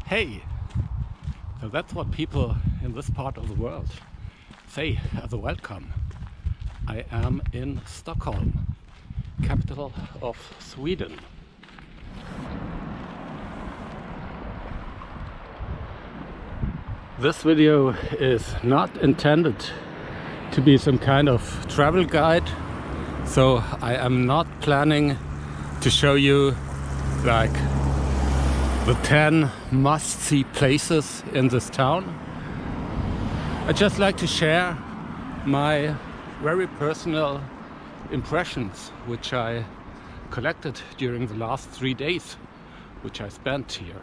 Hey, so that's what people in this part of the world say as a welcome. I am in Stockholm, capital of Sweden. This video is not intended to be some kind of travel guide, so I am not planning to show you like the 10 must-see places in this town. I just like to share my very personal impressions which I collected during the last 3 days which I spent here.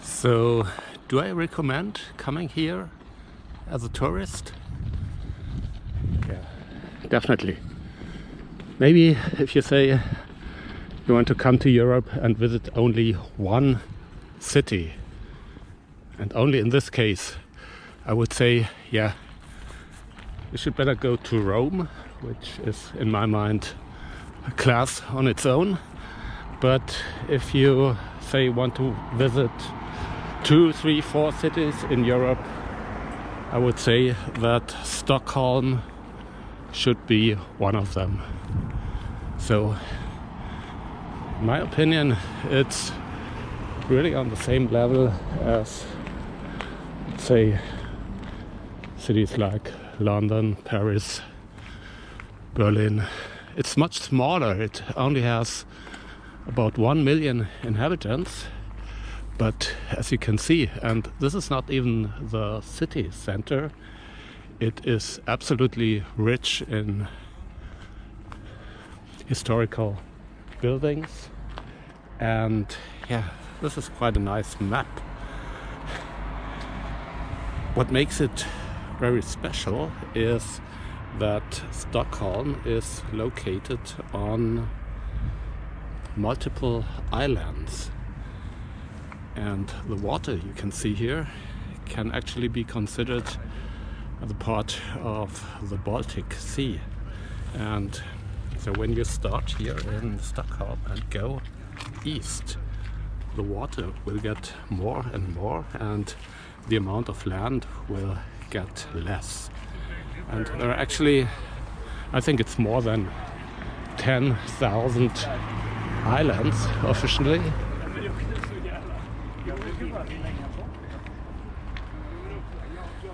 So, do I recommend coming here as a tourist? Yeah, definitely. Maybe if you say you want to come to Europe and visit only one city, and only in this case, I would say, yeah, you should better go to Rome, which is in my mind a class on its own. But if you say want to visit 2, 3, 4 cities in Europe, I would say that Stockholm should be one of them. So, in my opinion, it's really on the same level as, let's say, cities like London, Paris, Berlin. It's much smaller. It only has about 1 million inhabitants. But as you can see, and this is not even the city center, it is absolutely rich in historical buildings. And yeah, this is quite a nice map. What makes it very special is that Stockholm is located on multiple islands. And the water you can see here can actually be considered as a part of the Baltic Sea. And so when you start here in Stockholm and go east, the water will get more and more and the amount of land will get less. And there are actually, I think it's more than 10,000 islands officially.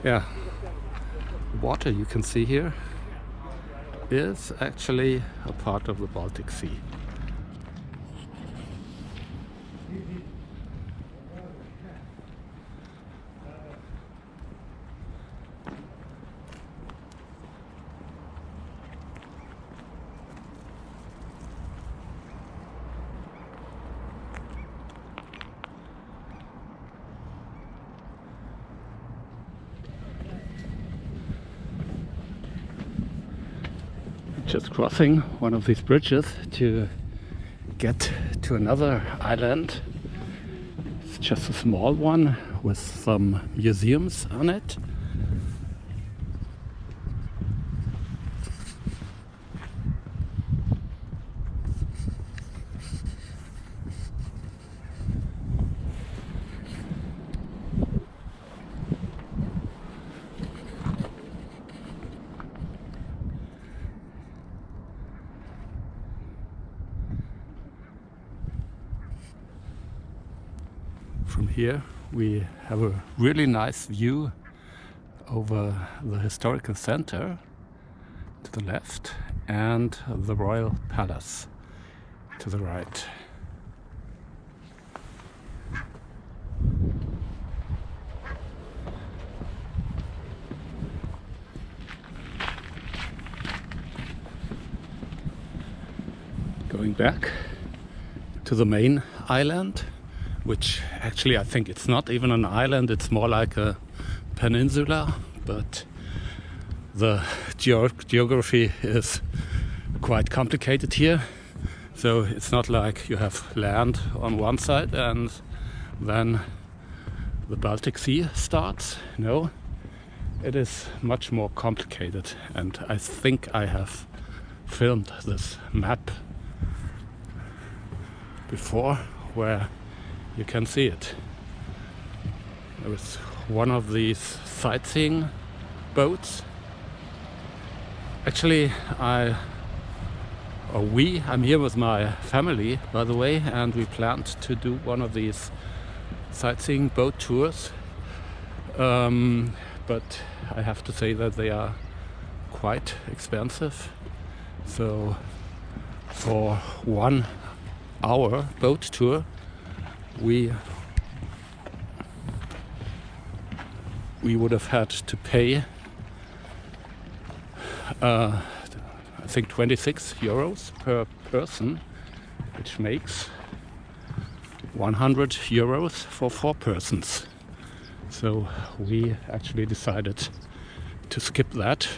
Yeah, water you can see here is actually a part of the Baltic Sea. Just crossing one of these bridges to get to another island. It's just a small one with some museums on it. From here we have a really nice view over the historical center to the left and the Royal Palace to the right. going back to the main island, which actually I think it's not even an island, it's more like a peninsula, but the geography is quite complicated here. So it's not like you have land on one side and then the Baltic Sea starts. No, it is much more complicated, and I think I have filmed this map before where you can see it. There is one of these sightseeing boats. Actually, I'm here with my family, by the way, and we planned to do one of these sightseeing boat tours. But I have to say that they are quite expensive. So for 1 hour boat tour, we would have had to pay I think 26 euros per person, which makes 100 euros for 4 persons. So we actually decided to skip that.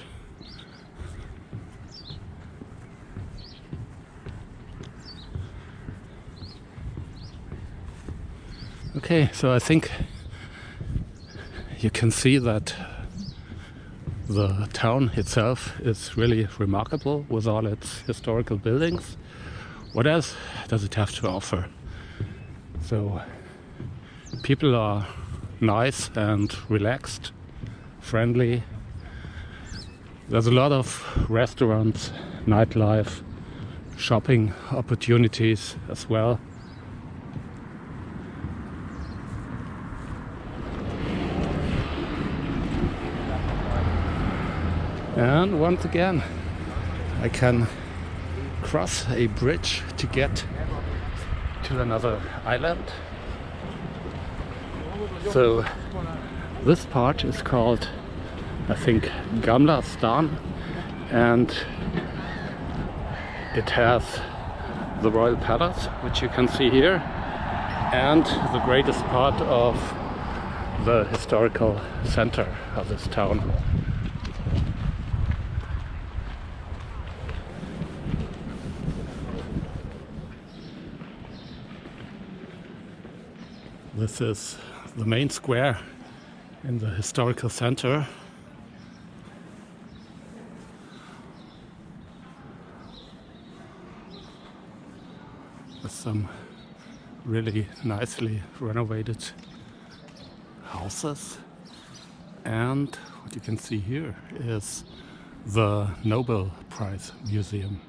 Okay, so I think you can see that the town itself is really remarkable with all its historical buildings. What else does it have to offer? So people are nice and relaxed, friendly. There's a lot of restaurants, nightlife, shopping opportunities as well. And once again, I can cross a bridge to get to another island. So this part is called, I think, Gamla Stan, and it has the royal palace, which you can see here, and the greatest part of the historical center of this town. This is the main square in the historical center. With some really nicely renovated houses. And what you can see here is the Nobel Prize Museum.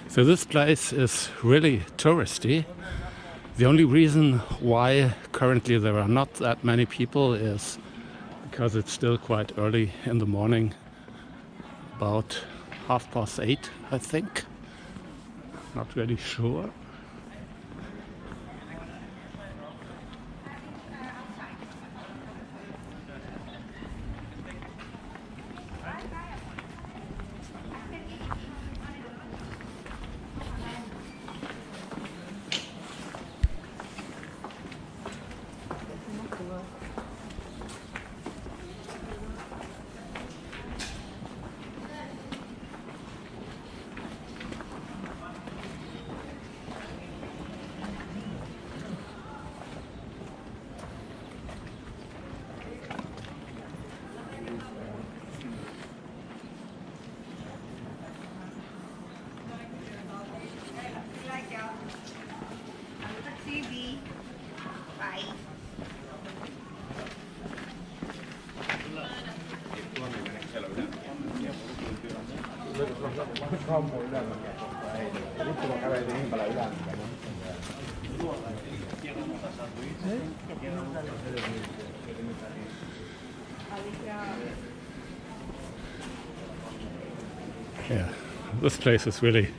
So this place is really touristy. The only reason why currently there are not that many people is because it's still quite early in the morning, about 8:30, I think. Not really sure. Yeah, this place is really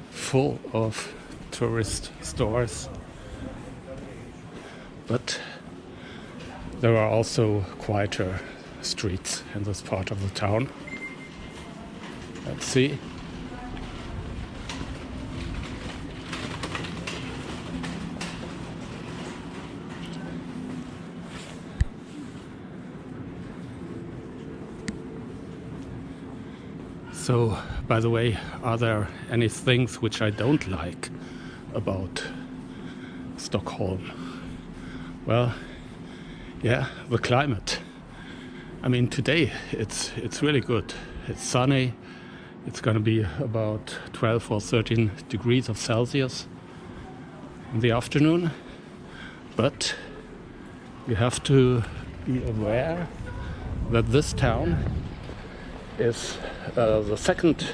full of tourist stores, but there are also quieter streets in this part of the town. Let's see. So, by the way, are there any things which I don't like about Stockholm? Well, yeah, the climate. I mean, today it's really good. It's sunny. It's going to be about 12 or 13 degrees of Celsius in the afternoon. But you have to be aware that this town is the second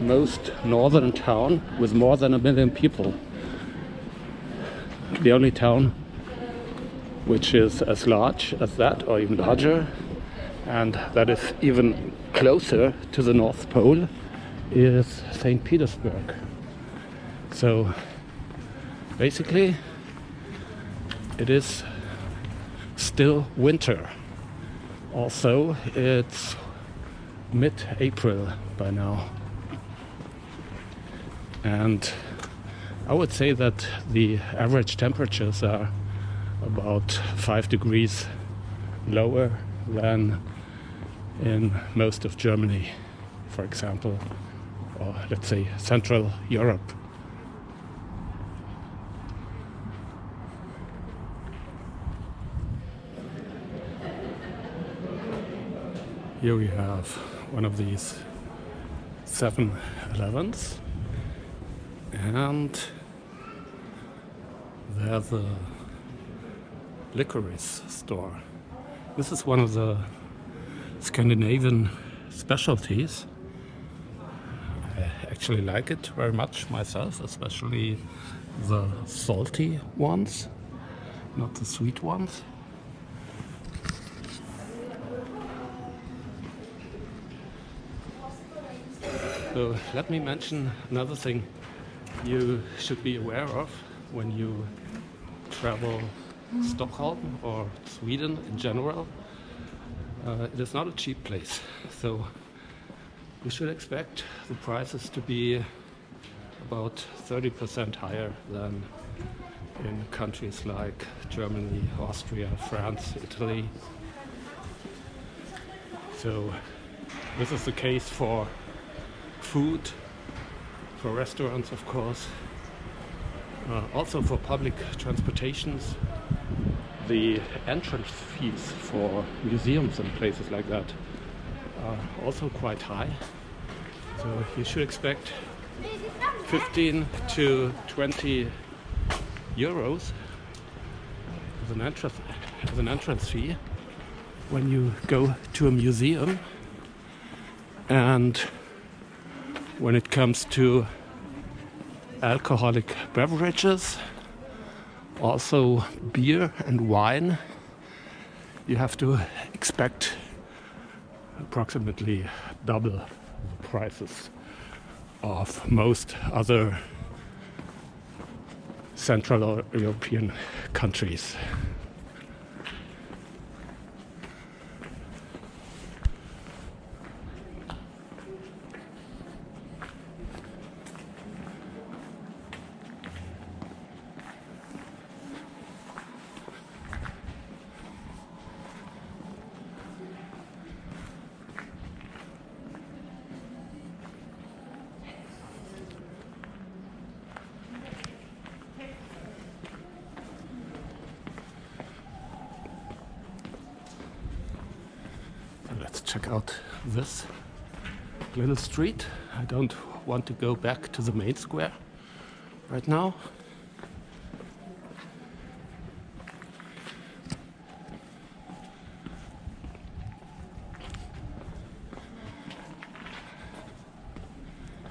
most northern town with more than 1 million people. The only town which is as large as that, or even larger, and that is even closer to the North Pole, is St. Petersburg. So basically it is still winter. Also, it's mid-April by now, and I would say that the average temperatures are about 5 degrees lower than in most of Germany, for example, or let's say Central Europe. Here we have one of these 7-Elevens, and there's a licorice store. This is one of the Scandinavian specialties. I actually like it very much myself, especially the salty ones, not the sweet ones. So let me mention another thing you should be aware of when you travel Stockholm or Sweden in general. It is not a cheap place, so you should expect the prices to be about 30% higher than in countries like Germany, Austria, France, Italy. So this is the case for food, for restaurants of course, also for public transportations. The entrance fees for museums and places like that are also quite high. So you should expect 15 to 20 euros as an entrance fee when you go to a museum. And when it comes to alcoholic beverages, also beer and wine, you have to expect approximately double the prices of most other Central European countries. Let's check out this little street. I don't want to go back to the main square right now.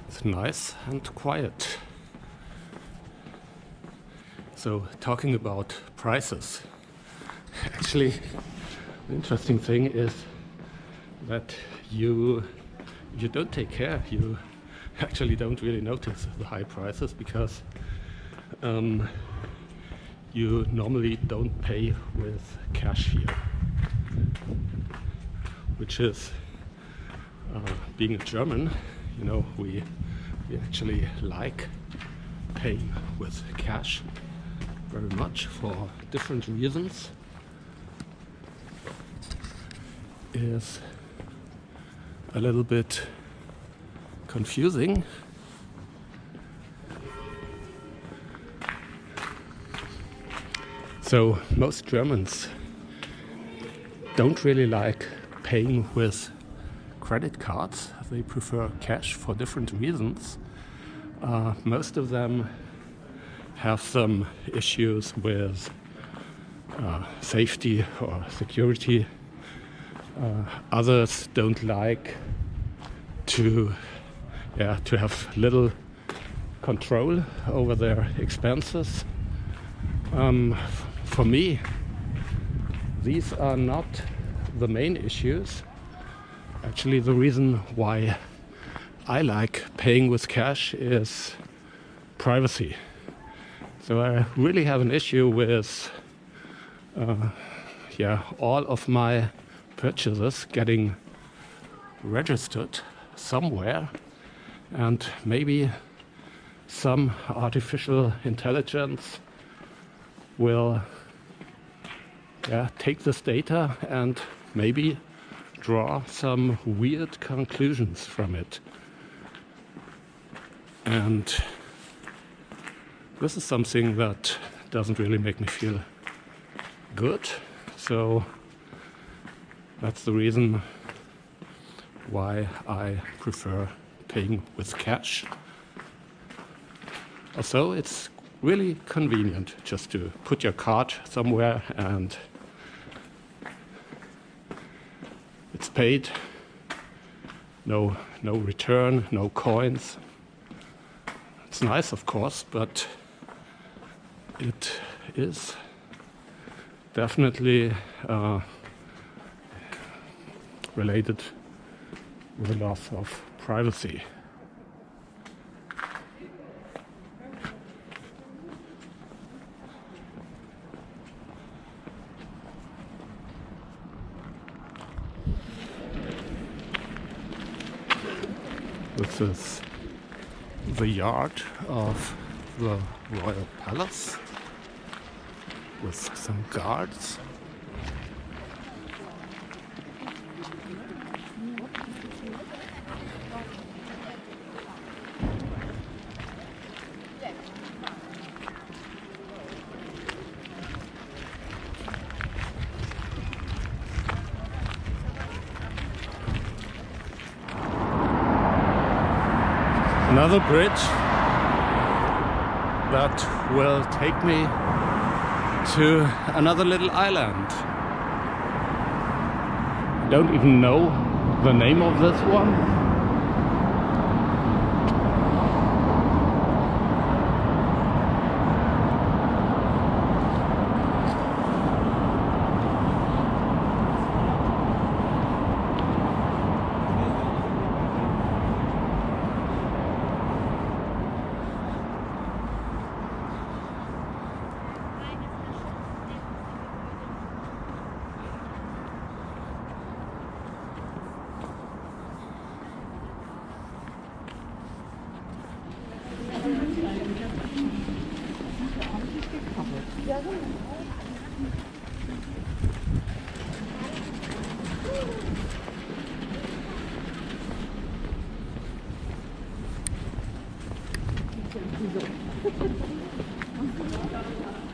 It's nice and quiet. So, talking about prices, actually the interesting thing is that if you don't take care, you actually don't really notice the high prices, because you normally don't pay with cash here, which is being a German, you know, we actually like paying with cash very much for different reasons. Is a little bit confusing. So most Germans don't really like paying with credit cards. They prefer cash for different reasons. Most of them have some issues with safety or security. Others don't like to have little control over their expenses. For me, these are not the main issues. Actually, the reason why I like paying with cash is privacy. So I really have an issue with all of my purchases getting registered somewhere, and maybe some artificial intelligence will take this data and maybe draw some weird conclusions from it. And this is something that doesn't really make me feel good. So that's the reason why I prefer paying with cash. Also, it's really convenient just to put your card somewhere and it's paid. No return, no coins. It's nice, of course, but it is definitely related with a loss of privacy. This is the yard of the Royal Palace with some guards. Another bridge that will take me to another little island. I don't even know the name of this one.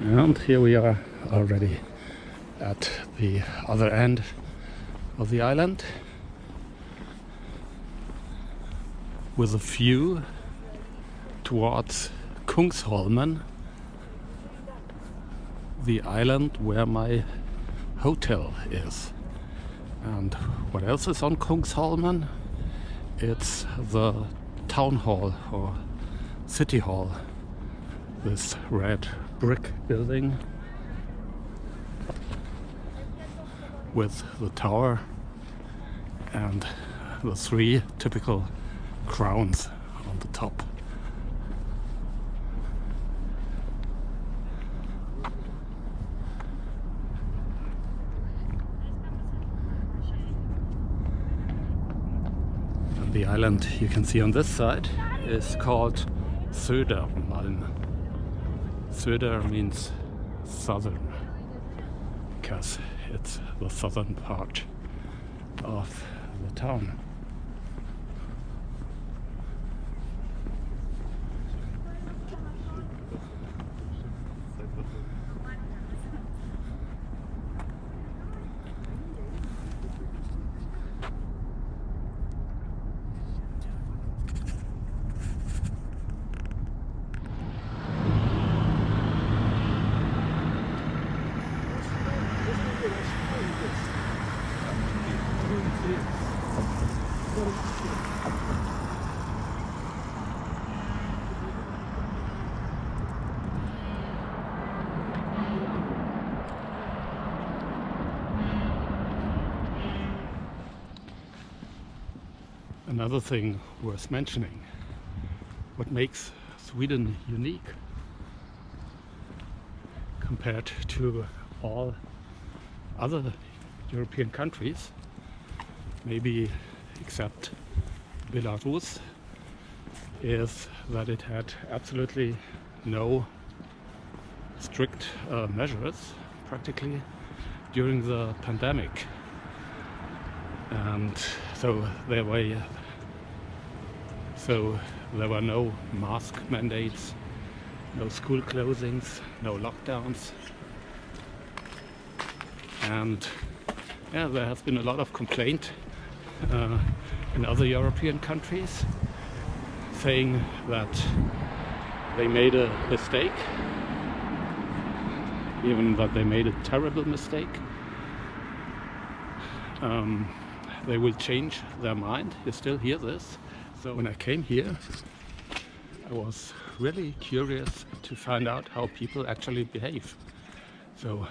And here we are already at the other end of the island with a view towards Kungsholmen, the island where my hotel is. And what else is on Kungsholmen? It's the town hall or city hall, this red brick building with the tower and the three typical crowns on the top. The island you can see on this side is called Södermalm. Söder means southern, because it's the southern part of the town. Another thing worth mentioning, what makes Sweden unique compared to all other European countries, maybe except Belarus, is that it had absolutely no strict measures practically during the pandemic. And so there were no mask mandates, no school closings, no lockdowns. And yeah, there has been a lot of complaint in other European countries saying that they made a mistake, even that they made a terrible mistake. They will change their mind. You still hear this. So when I came here, I was really curious to find out how people actually behave. So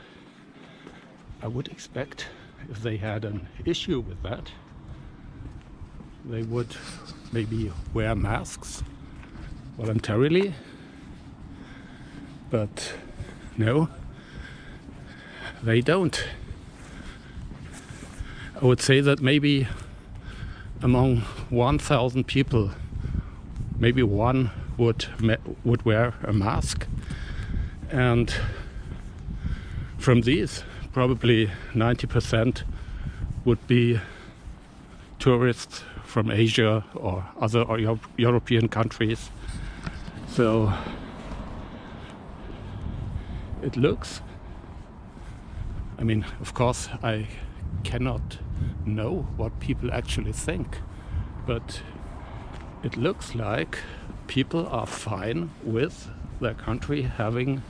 I would expect if they had an issue with that, they would maybe wear masks voluntarily. But no, they don't. I would say that maybe among 1,000 people, maybe one would wear a mask, and from these, probably 90% would be tourists from Asia or other European countries. So it looks, I mean, of course, I cannot know what people actually think, but it looks like people are fine with their country having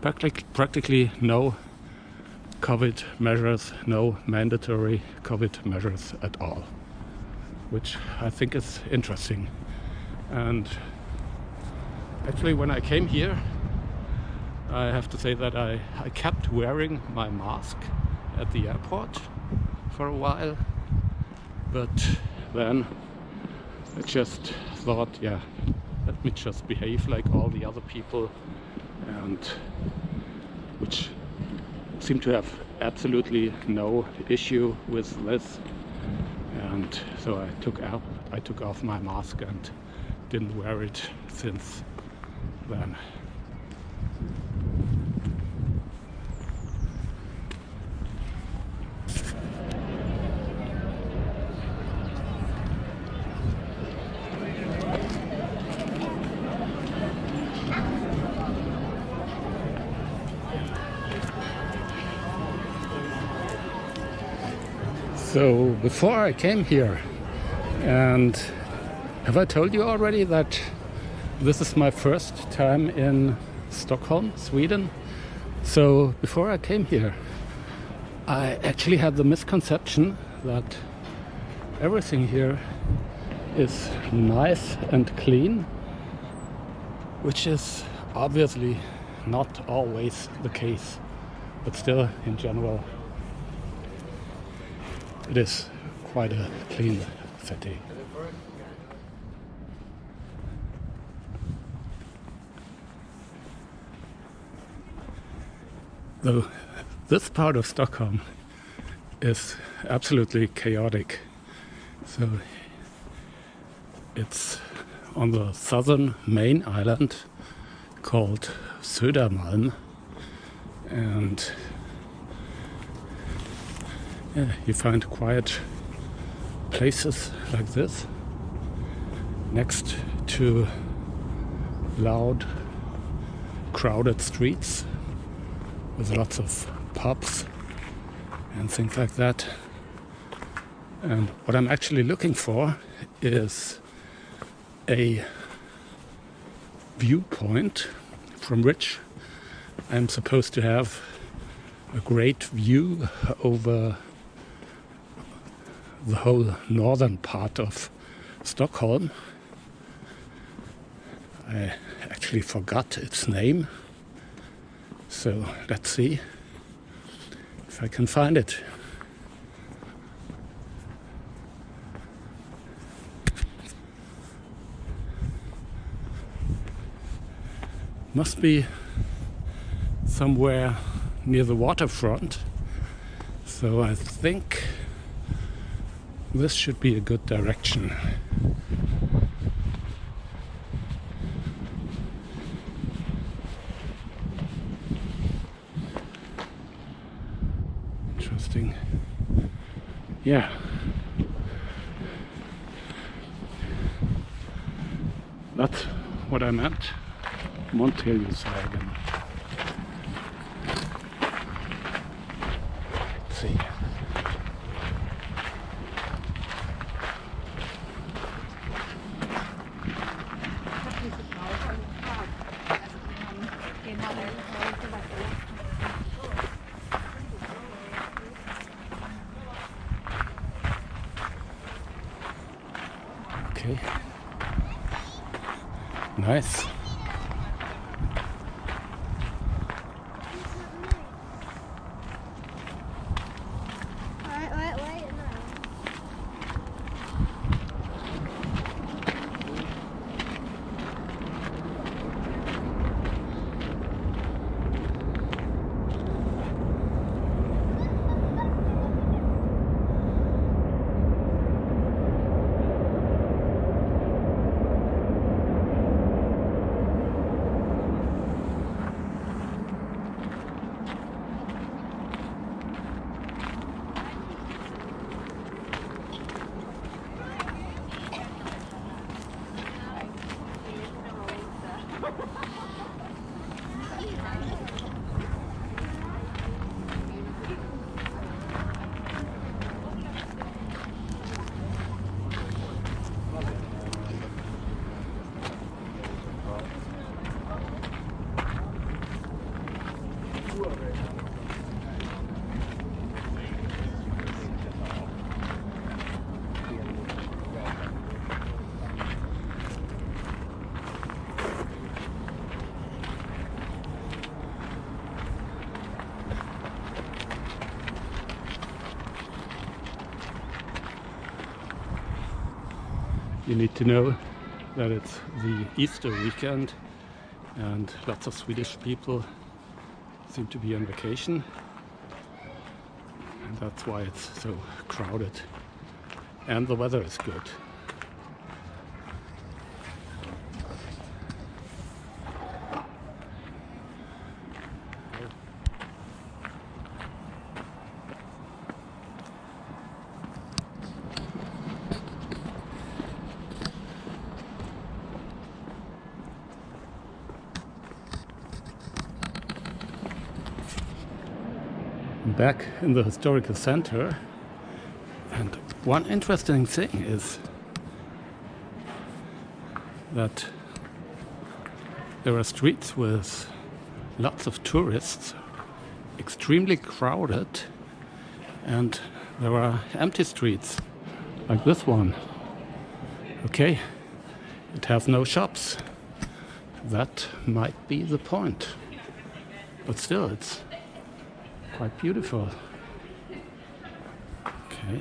practically no COVID measures, no mandatory COVID measures at all, which I think is interesting. And actually when I came here, I have to say that I kept wearing my mask at the airport for a while, but then I just thought, yeah, let me just behave like all the other people, and which seem to have absolutely no issue with this. And so I took off my mask and didn't wear it since then. So before I came here, and have I told you already that this is my first time in Stockholm, Sweden? So before I came here, I actually had the misconception that everything here is nice and clean, which is obviously not always the case, but still in general it is quite a clean city. Though this part of Stockholm is absolutely chaotic. So It's on the southern main island called Södermalm, and yeah, you find quiet places like this next to loud, crowded streets with lots of pubs and things like that. And what I'm actually looking for is a viewpoint from which I'm supposed to have a great view over the whole northern part of Stockholm. I actually forgot its name, so let's see if I can find it. Must be somewhere near the waterfront, so I think this should be a good direction. Interesting. Yeah. That's what I meant. Monteliusvägen. Let's see. Okay. Nice. You need to know that it's the Easter weekend and lots of Swedish people seem to be on vacation, and that's why it's so crowded, and the weather is good. Back in the historical center, and one interesting thing is that there are streets with lots of tourists, extremely crowded, and there are empty streets like this one. Okay, it has no shops. That might be the point, but still it's quite beautiful. Okay.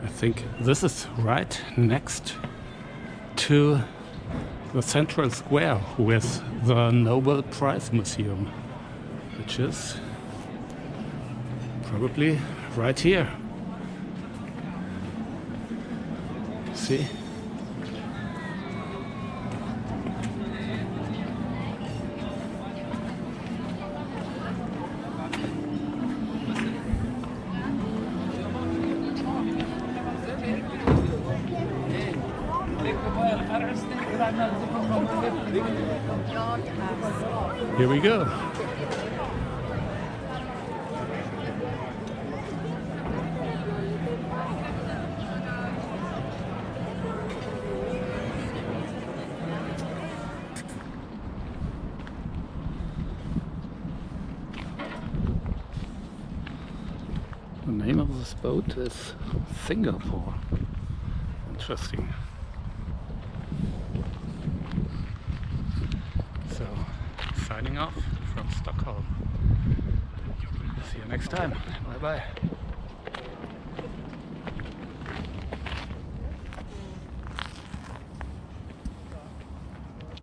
I think this is right next to the central square with the Nobel Prize Museum, which is probably right here. See? Here we go. The name of this boat is Singapore. Interesting. So, signing off from Stockholm. See you next time. Bye bye.